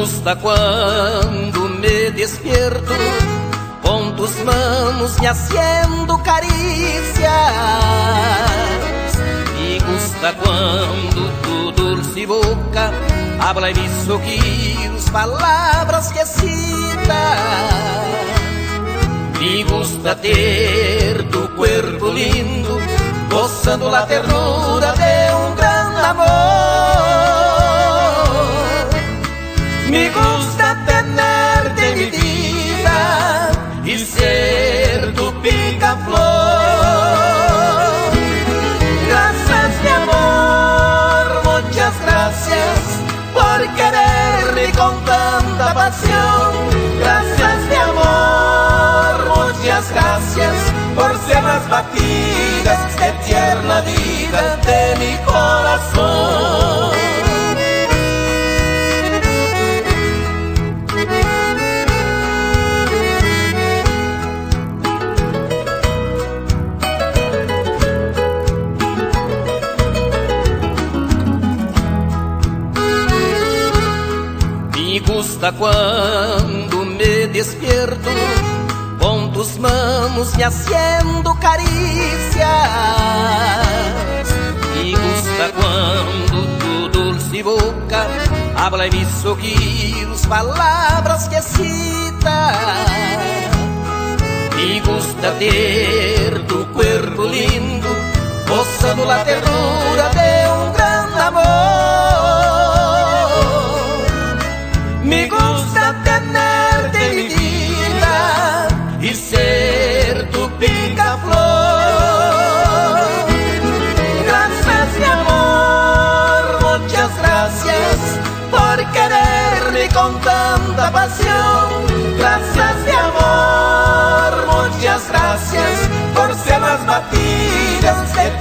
gusta cuando me despierto con tus manos me haciendo caricias. Me gusta cuando tu dulce boca habla en mis oídos palabras que cita. Me gusta ter tu cuerpo lindo, gozando la ternura de un gran amor. Me gusta tenerte mi vida y ser tu picaflor. Gracias mi amor, muchas gracias por quererme con tanta pasión. Gracias mi amor, muchas gracias por ser las batidas de tierna vida de mi corazón. Me gusta cuando me despierto con tus manos me haciendo caricias. Me gusta cuando tu dulce boca habla en mis oídos palabras que cita. Me gusta ter tu cuerpo lindo, gozando la ternura de un gran amor. Me gusta tenerte mi vida y ser tu picaflor. Gracias mi amor, muchas gracias por quererme con tanta pasión. Gracias mi amor, muchas gracias por ser las batidas de